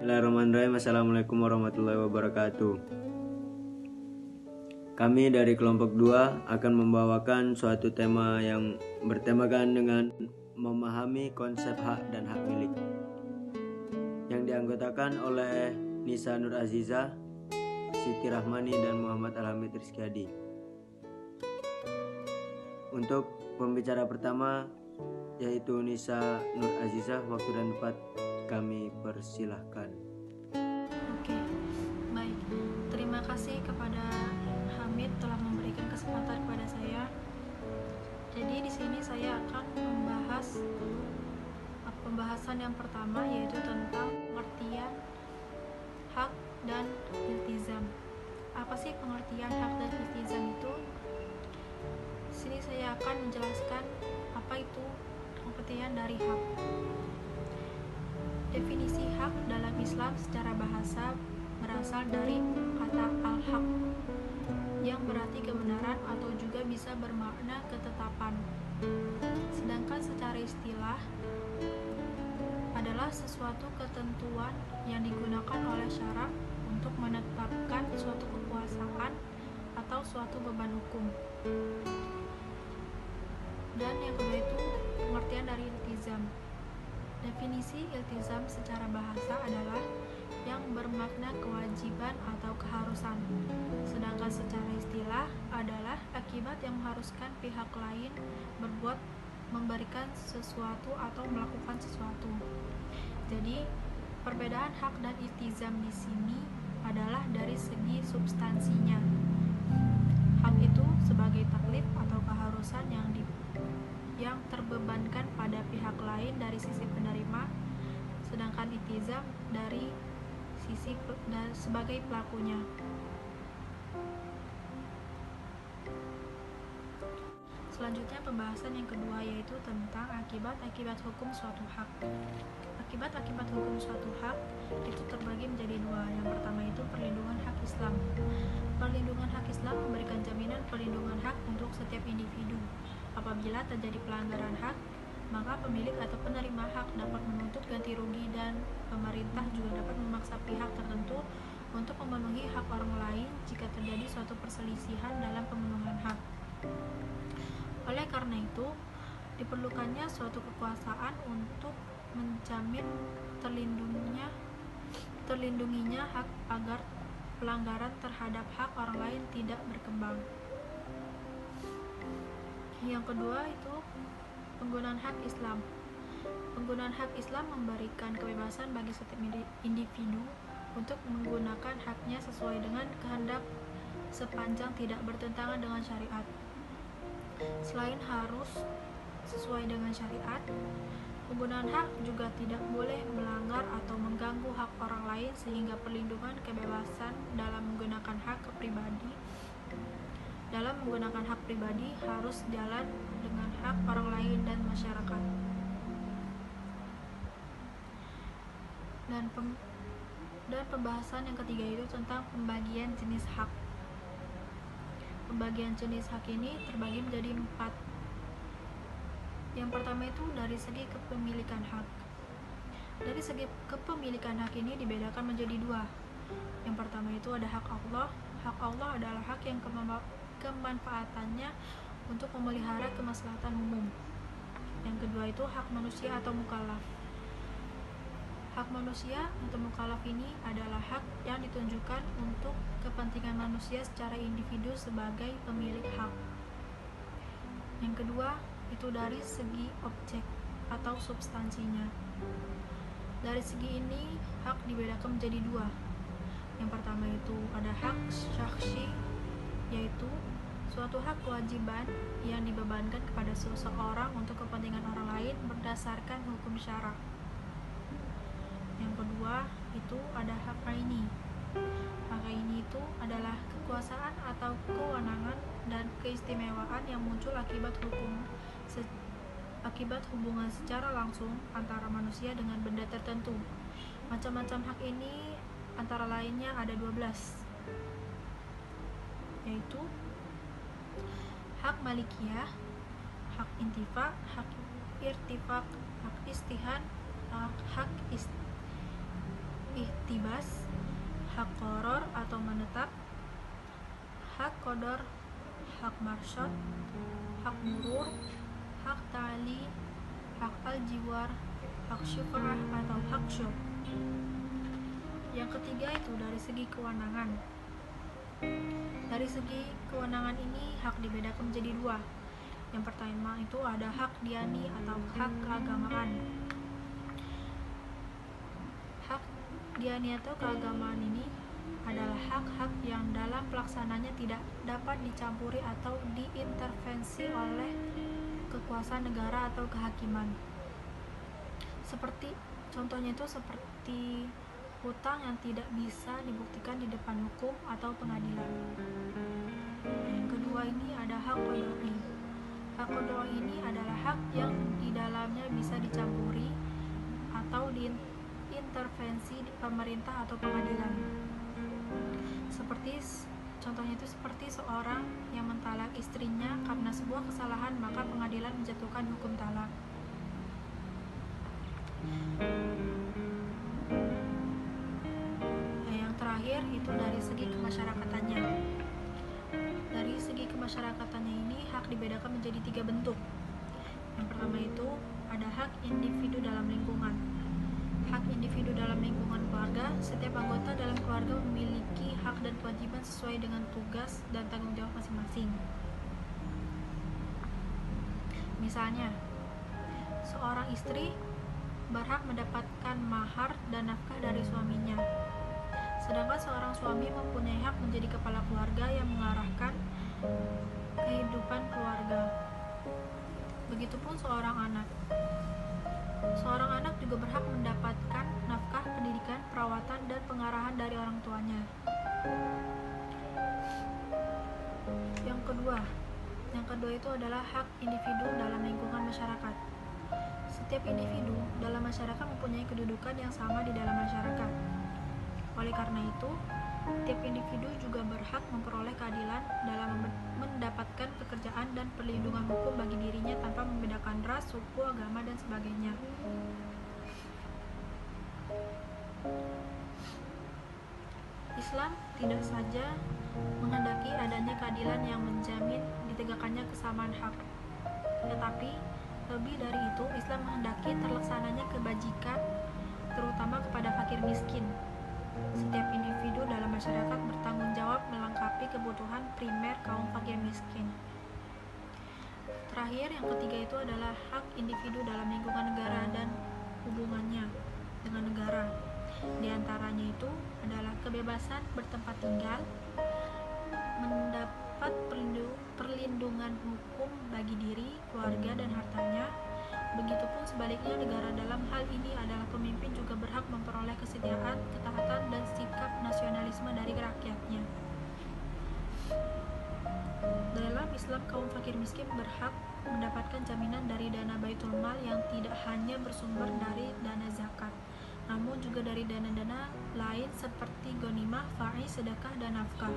Bismillahirrahmanirrahim. Assalamualaikum warahmatullahi wabarakatuh. Kami dari kelompok 2 akan membawakan suatu tema yang bertemakan dengan memahami konsep hak dan hak milik, yang dianggotakan oleh Nisa Nur Aziza, Siti Rahmani, dan Muhammad Alhamid Rizkyadi. Untuk pembicara pertama yaitu Nisa Nur Aziza, waktu dan tempat kami persilahkan. Oke, baik. Terima kasih kepada Hamid telah memberikan kesempatan kepada saya. Jadi di sini saya akan membahas pembahasan yang pertama, yaitu tentang pengertian hak dan iltizam. Apa sih pengertian hak dan iltizam itu? Di sini saya akan menjelaskan apa itu pengertian dari hak. Definisi hak dalam Islam secara bahasa berasal dari kata al-haq, yang berarti kebenaran atau juga bisa bermakna ketetapan. Sedangkan secara istilah adalah sesuatu ketentuan yang digunakan oleh syarak untuk menetapkan suatu kekuasaan atau suatu beban hukum. Dan yang kedua itu pengertian dari iltizam. Definisi iltizam secara bahasa adalah yang bermakna kewajiban atau keharusan. Sedangkan secara istilah adalah akibat yang mengharuskan pihak lain berbuat, memberikan sesuatu atau melakukan sesuatu. Jadi, perbedaan hak dan iltizam di sini adalah dari segi substansinya. Hak itu sebagai taklif atau keharusan yang terbebankan pada pihak lain dari sisi penerima, sedangkan iltizam dari sisi sebagai pelakunya. Selanjutnya pembahasan yang kedua, yaitu tentang akibat-akibat hukum suatu hak. Akibat-akibat hukum suatu hak itu terbagi menjadi dua. Yang pertama itu perlindungan hak Islam. Perlindungan hak Islam memberikan jaminan perlindungan hak untuk setiap individu. Apabila terjadi pelanggaran hak, maka pemilik atau penerima hak dapat menuntut ganti rugi, dan pemerintah juga dapat memaksa pihak tertentu untuk memenuhi hak orang lain jika terjadi suatu perselisihan dalam pemenuhan hak. Oleh karena itu, diperlukannya suatu kekuasaan untuk menjamin terlindunginya hak agar pelanggaran terhadap hak orang lain tidak berkembang. Yang kedua itu penggunaan hak Islam. Penggunaan hak Islam memberikan kebebasan bagi setiap individu untuk menggunakan haknya sesuai dengan kehendak sepanjang tidak bertentangan dengan syariat. Selain harus sesuai dengan syariat, penggunaan hak juga tidak boleh melanggar atau mengganggu hak orang lain, sehingga perlindungan kebebasan dalam menggunakan hak pribadi harus jalan dengan hak orang lain dan masyarakat. Dan pembahasan yang ketiga itu tentang pembagian jenis hak. Pembagian jenis hak ini terbagi menjadi 4. Yang pertama itu dari segi kepemilikan hak. Dari segi kepemilikan hak ini dibedakan menjadi 2. Yang pertama itu ada hak Allah. Hak Allah adalah hak yang kemanfaatannya untuk memelihara kemaslahatan umum. Yang kedua itu hak manusia atau mukallaf. Hak manusia atau mukallaf ini adalah hak yang ditunjukkan untuk kepentingan manusia secara individu sebagai pemilik hak. Yang kedua itu dari segi objek atau substansinya. Dari segi ini hak dibedakan menjadi 2. Yang pertama itu ada hak syakhsi, yaitu suatu hak kewajiban yang dibebankan kepada seseorang untuk kepentingan orang lain berdasarkan hukum syara. Yang kedua itu ada hak aini. Hak aini itu adalah kekuasaan atau kewenangan dan keistimewaan yang muncul akibat hubungan secara langsung antara manusia dengan benda tertentu. Macam-macam hak ini antara lainnya ada 12, yaitu hak malikiyah, hak intifa, hak irtifak, hak istihan, hak ihtibas, hak qoror atau menetap, hak qadar, hak marsyad, hak murur, hak ta'ali, hak al-jiwar, hak syufa'ah atau hak syub. Yang ketiga itu dari segi kewenangan. Dari segi kewenangan ini hak dibedakan menjadi dua. Yang pertama itu ada hak diani atau hak keagamaan. Hak diani atau keagamaan ini adalah hak-hak yang dalam pelaksananya tidak dapat dicampuri atau diintervensi oleh kekuasaan negara atau kehakiman. Contohnya itu seperti hutang yang tidak bisa dibuktikan di depan hukum atau pengadilan. Yang kedua ini ada hak qadai. Hak qadai ini adalah hak yang di dalamnya bisa dicampuri atau diintervensi di pemerintah atau pengadilan. Contohnya itu seperti seorang yang mentalak istrinya karena sebuah kesalahan, maka pengadilan menjatuhkan hukum talak. Yang terakhir itu dari segi kemasyarakatannya. Dari segi kemasyarakatan ini hak dibedakan menjadi 3 bentuk. Yang pertama itu ada hak individu dalam lingkungan. Hak individu dalam lingkungan keluarga, setiap anggota dalam keluarga memiliki hak dan kewajiban sesuai dengan tugas dan tanggung jawab masing-masing. Misalnya, seorang istri berhak mendapatkan mahar dan nafkah dari suaminya. Sedangkan seorang suami mempunyai hak menjadi kepala keluarga yang mengarahkan kehidupan keluarga. Begitupun seorang anak. Seorang anak juga berhak mendapatkan nafkah, pendidikan, perawatan, dan pengarahan dari orang tuanya. Yang kedua itu adalah hak individu dalam lingkungan masyarakat. Setiap individu dalam masyarakat mempunyai kedudukan yang sama di dalam masyarakat. Oleh karena itu, tiap individu juga berhak memperoleh keadilan dalam mendapatkan pekerjaan dan perlindungan hukum bagi dirinya tanpa membedakan ras, suku, agama, dan sebagainya. Islam tidak saja menghendaki adanya keadilan yang menjamin ditegakkannya kesamaan hak, tetapi lebih dari itu, Islam menghendaki terlaksananya kebajikan, terutama kepada fakir miskin. Setiap individu dalam masyarakat bertanggung jawab melengkapi kebutuhan primer kaum fakir miskin. Terakhir, yang ketiga itu adalah hak individu dalam lingkungan negara dan hubungannya dengan negara. Di antaranya itu adalah kebebasan bertempat tinggal, mendapat perlindungan hukum bagi diri, keluarga, dan hartanya. Begitupun sebaliknya, negara dalam hal ini adalah pemimpin juga berhak memperoleh kesetiaan, ketaatan, dan sikap nasionalisme dari rakyatnya. Dalam Islam, kaum fakir miskin berhak mendapatkan jaminan dari dana Baitul Mal yang tidak hanya bersumber dari dana zakat, namun juga dari dana-dana lain seperti ghanimah, faiz, sedekah, dan nafkah.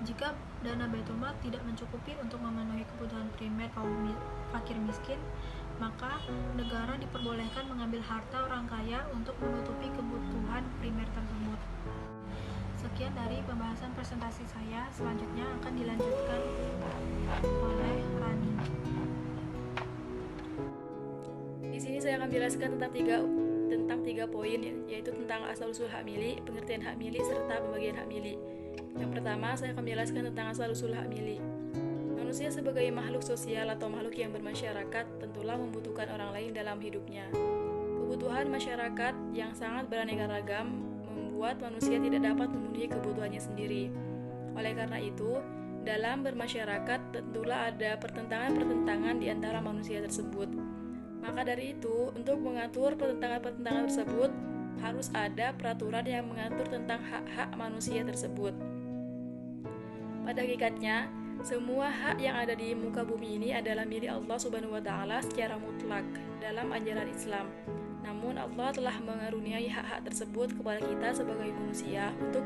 Jika dana Baitul Mal tidak mencukupi untuk memenuhi kebutuhan primer kaum fakir miskin, maka negara diperbolehkan mengambil harta orang kaya untuk menutupi kebutuhan primer tersebut. Sekian dari pembahasan presentasi saya. Selanjutnya akan dilanjutkan oleh Rani. Di sini saya akan menjelaskan tentang tiga poin, yaitu tentang asal-usul hak milik, pengertian hak milik, serta pembagian hak milik. Yang pertama, saya akan menjelaskan tentang asal-usul hak milik. Manusia sebagai makhluk sosial atau makhluk yang bermasyarakat tentulah membutuhkan orang lain dalam hidupnya. Kebutuhan masyarakat yang sangat beraneka ragam membuat manusia tidak dapat memenuhi kebutuhannya sendiri. Oleh karena itu, dalam bermasyarakat tentulah ada pertentangan-pertentangan di antara manusia tersebut. Maka dari itu, untuk mengatur pertentangan-pertentangan tersebut, harus ada peraturan yang mengatur tentang hak-hak manusia tersebut. Pada hakikatnya, semua hak yang ada di muka bumi ini adalah milik Allah Subhanahu wa Ta'ala secara mutlak dalam ajaran Islam. Namun Allah telah mengaruniai hak-hak tersebut kepada kita sebagai manusia untuk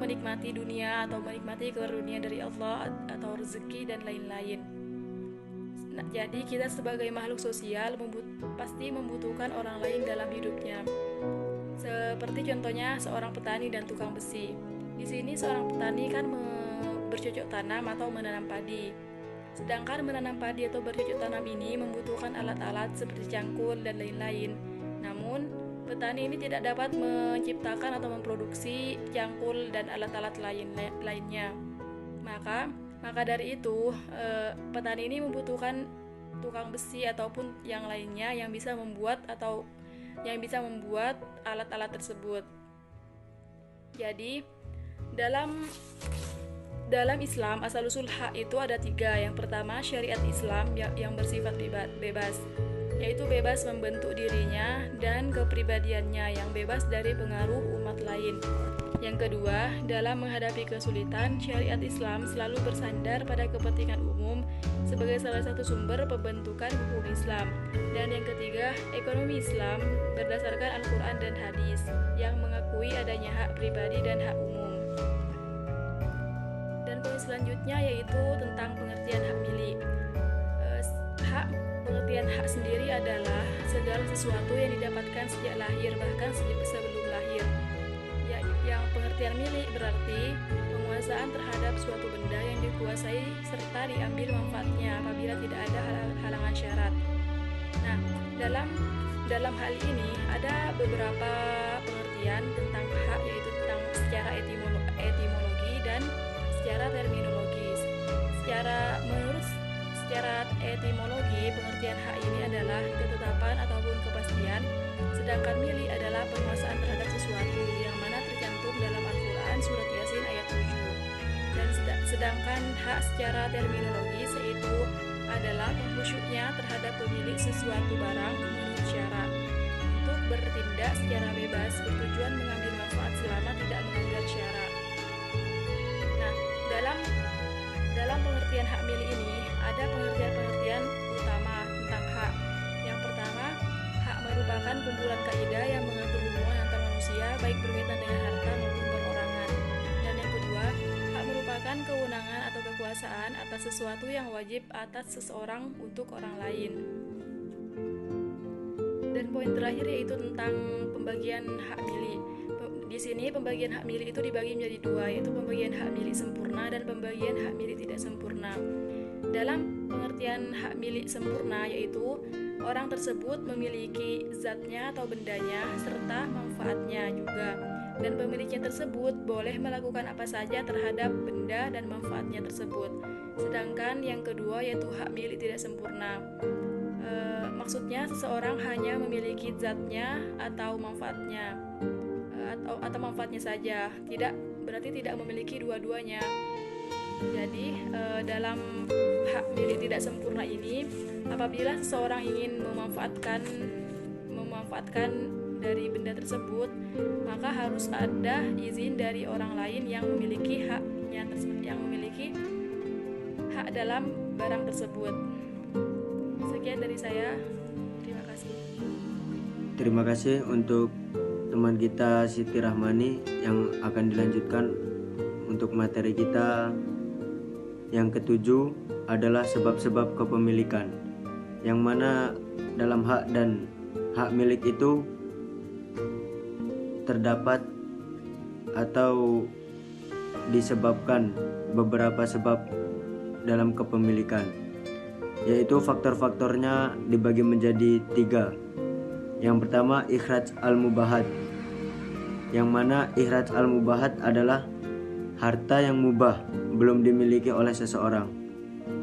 menikmati dunia atau menikmati karunia dari Allah atau rezeki dan lain-lain. Jadi kita sebagai makhluk sosial pasti membutuhkan orang lain dalam hidupnya. Seperti contohnya seorang petani dan tukang besi. Di sini seorang petani kan bercocok tanam atau menanam padi. Sedangkan menanam padi atau bercocok tanam ini membutuhkan alat-alat seperti cangkul dan lain-lain. Namun, petani ini tidak dapat menciptakan atau memproduksi cangkul dan alat-alat lainnya. Maka dari itu, petani ini membutuhkan tukang besi ataupun yang lainnya yang bisa membuat alat-alat tersebut. Jadi, dalam Islam, asal-usul hak itu ada 3. Yang pertama, syariat Islam yang bersifat bebas, yaitu bebas membentuk dirinya dan kepribadiannya yang bebas dari pengaruh umat lain. Yang kedua, dalam menghadapi kesulitan, syariat Islam selalu bersandar pada kepentingan umum sebagai salah satu sumber pembentukan hukum Islam. Dan yang ketiga, ekonomi Islam berdasarkan Al-Quran dan hadis yang mengakui adanya hak pribadi dan hak umum. Dan poin selanjutnya yaitu tentang pengertian hak milik. Pengertian hak sendiri adalah segala sesuatu yang didapatkan sejak lahir, bahkan sebelum lahir. Yang pengertian milik berarti penguasaan terhadap suatu benda yang dikuasai serta diambil manfaatnya apabila tidak ada halangan syarat. Nah, dalam hal ini ada beberapa pengertian tentang hak, yaitu tentang secara etimologi dan secara terminologis. Secara etimologi, pengertian hak ini adalah ketetapan ataupun kepastian, sedangkan milik adalah penguasaan terhadap sesuatu yang mana tercantum dalam Al-Quran surat Yasin ayat 7. Dan sedangkan hak secara terminologis yaitu adalah pengkhusyuknya terhadap pemilik sesuatu barang menurut syarat untuk bertindak secara bebas bertujuan mengambil manfaat selama tidak melanggar syarat. Nah, dalam pengertian hak milik ini ada pengertian utama tentang hak. Yang pertama, hak merupakan kumpulan kaidah yang mengatur hubungan antar manusia baik berkaitan dengan harta maupun perorangan. Dan yang kedua, hak merupakan kewenangan atau kekuasaan atas sesuatu yang wajib atas seseorang untuk orang lain. Dan poin terakhir yaitu tentang pembagian hak milik. Di sini pembagian hak milik itu dibagi menjadi 2, yaitu pembagian hak milik sempurna dan pembagian hak milik tidak sempurna. Dalam pengertian hak milik sempurna yaitu orang tersebut memiliki zatnya atau bendanya serta manfaatnya juga, dan pemiliknya tersebut boleh melakukan apa saja terhadap benda dan manfaatnya tersebut. Sedangkan yang kedua yaitu hak milik tidak sempurna. Maksudnya seseorang hanya memiliki zatnya atau manfaatnya atau manfaatnya saja, berarti tidak memiliki dua-duanya. Jadi dalam hak milik tidak sempurna ini, apabila seseorang ingin memanfaatkan dari benda tersebut, maka harus ada izin dari orang lain yang memiliki hak dalam barang tersebut. Sekian dari saya. Terima kasih. Terima kasih untuk teman kita Siti Rahmani yang akan dilanjutkan untuk materi kita. Yang ketujuh adalah sebab-sebab kepemilikan, yang mana dalam hak dan hak milik itu terdapat atau disebabkan beberapa sebab dalam kepemilikan, yaitu faktor-faktornya dibagi menjadi 3. Yang pertama, ikhraj al-mubahat, yang mana ikhraj al-mubahat adalah harta yang mubah belum dimiliki oleh seseorang,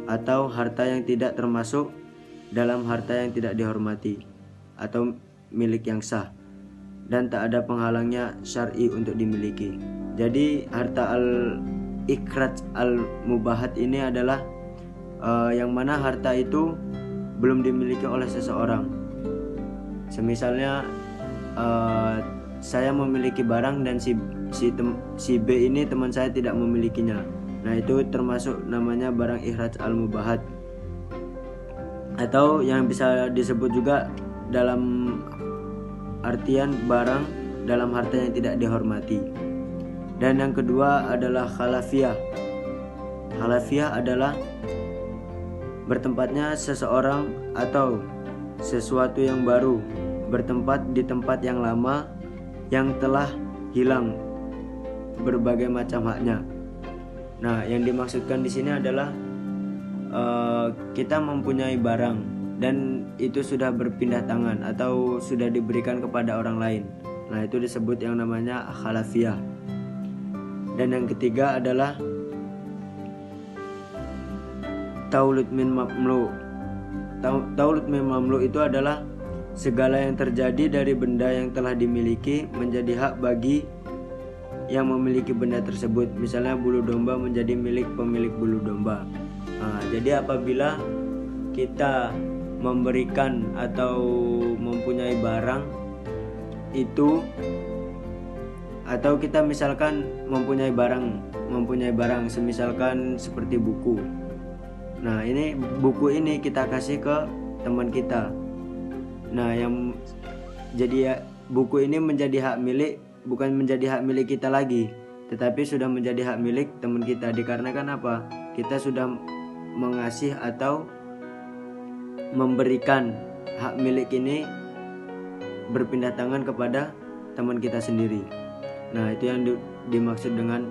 atau harta yang tidak termasuk dalam harta yang tidak dihormati atau milik yang sah dan tak ada penghalangnya syar'i untuk dimiliki. Jadi harta al-ikhraj al-mubahat ini adalah yang mana harta itu belum dimiliki oleh seseorang. Semisalnya saya memiliki barang dan si B ini teman saya tidak memilikinya. Nah, itu termasuk namanya barang ikhraj al-mubahat. Atau yang bisa disebut juga dalam artian barang dalam harta yang tidak dihormati. Dan yang kedua adalah khalafiyah. Khalafiyah adalah bertempatnya seseorang atau sesuatu yang baru bertempat di tempat yang lama yang telah hilang berbagai macam haknya. Nah, yang dimaksudkan di sini adalah kita mempunyai barang dan itu sudah berpindah tangan atau sudah diberikan kepada orang lain. Nah, itu disebut yang namanya khalafiyah. Dan yang ketiga adalah taulud min mamlu. Taulud min mamlu itu adalah segala yang terjadi dari benda yang telah dimiliki menjadi hak bagi yang memiliki benda tersebut. Misalnya bulu domba menjadi milik pemilik bulu domba. Nah, jadi apabila kita memberikan atau mempunyai barang itu, atau kita misalkan mempunyai barang semisalkan seperti buku. Nah, ini buku ini kita kasih ke teman kita. Nah, yang jadi ya, buku ini menjadi hak milik, bukan menjadi hak milik kita lagi, tetapi sudah menjadi hak milik teman kita. Dikarenakan apa? Kita sudah mengasih atau memberikan hak milik ini berpindah tangan kepada teman kita sendiri. Nah, itu yang dimaksud dengan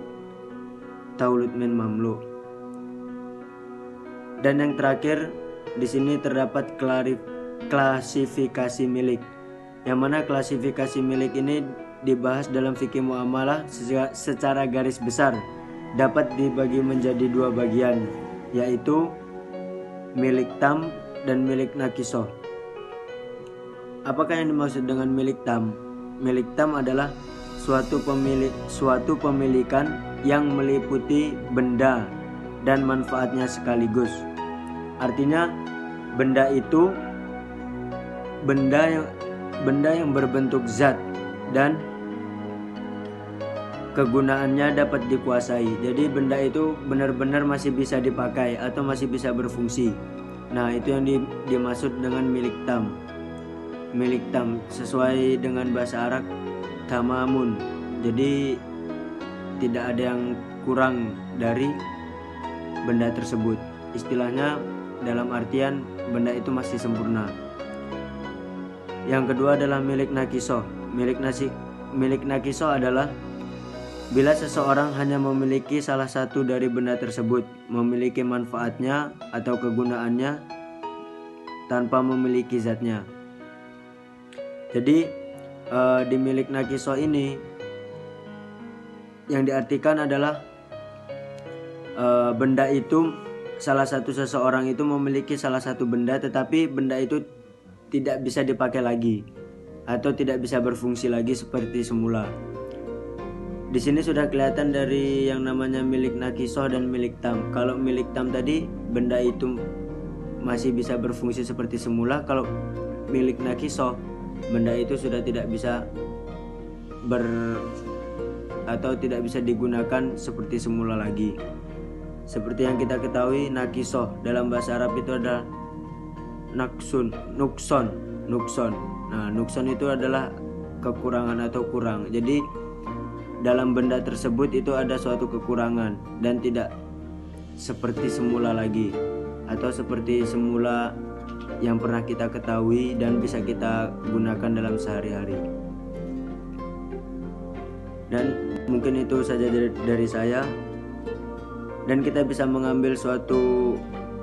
taulud min mamlu. Dan yang terakhir di sini terdapat klasifikasi milik. Yang mana klasifikasi milik ini dibahas dalam fikih muamalah secara garis besar, dapat dibagi menjadi dua bagian, yaitu milik tam dan milik nakisoh. Apakah yang dimaksud dengan milik tam? Milik tam adalah suatu pemilikan yang meliputi benda dan manfaatnya sekaligus. Artinya benda itu benda yang berbentuk zat dan kegunaannya dapat dikuasai. Jadi benda itu benar-benar masih bisa dipakai atau masih bisa berfungsi. Nah, itu yang dimaksud dengan milik tam. Milik tam sesuai dengan bahasa Arab tamamun. Jadi tidak ada yang kurang dari benda tersebut. Istilahnya dalam artian benda itu masih sempurna. Yang kedua adalah milik nakisoh. Milik nakisoh adalah bila seseorang hanya memiliki salah satu dari benda tersebut, memiliki manfaatnya atau kegunaannya tanpa memiliki zatnya. Jadi di milik nakisoh ini yang diartikan adalah benda itu, salah satu seseorang itu memiliki salah satu benda, tetapi benda itu tidak bisa dipakai lagi atau tidak bisa berfungsi lagi seperti semula. Di sini sudah kelihatan dari yang namanya milik nakisoh dan milik tam. Kalau milik tam tadi benda itu masih bisa berfungsi seperti semula. Kalau milik nakisoh, benda itu sudah tidak bisa atau tidak bisa digunakan seperti semula lagi. Seperti yang kita ketahui, nakisoh dalam bahasa Arab itu adalah nukson. Nah, nukson itu adalah kekurangan atau kurang. Jadi dalam benda tersebut itu ada suatu kekurangan dan tidak seperti semula lagi atau seperti semula yang pernah kita ketahui dan bisa kita gunakan dalam sehari-hari. Dan mungkin itu saja dari saya, dan kita bisa mengambil suatu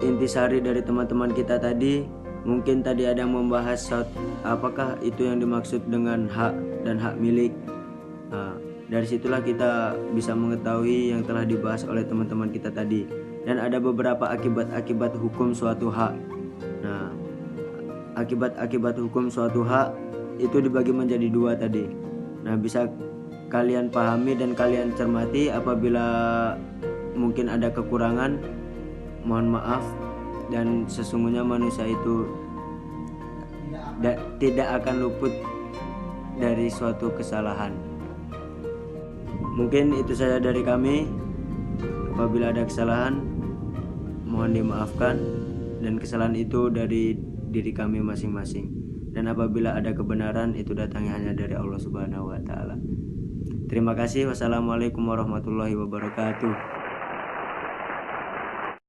intisari dari teman-teman kita tadi. Mungkin tadi ada yang membahas apakah itu yang dimaksud dengan hak dan hak milik. Nah, dari situlah kita bisa mengetahui yang telah dibahas oleh teman-teman kita tadi. Dan ada beberapa akibat-akibat hukum suatu hak. Nah, akibat-akibat hukum suatu hak itu dibagi menjadi dua tadi. Nah, bisa kalian pahami dan kalian cermati. Apabila mungkin ada kekurangan, mohon maaf. Dan sesungguhnya manusia itu tidak akan luput dari suatu kesalahan. Mungkin itu saja dari kami. Apabila ada kesalahan, mohon dimaafkan, dan kesalahan itu dari diri kami masing-masing. Dan apabila ada kebenaran, itu datangnya hanya dari Allah Subhanahu wa Ta'ala. Terima kasih. Wassalamualaikum warahmatullahi wabarakatuh.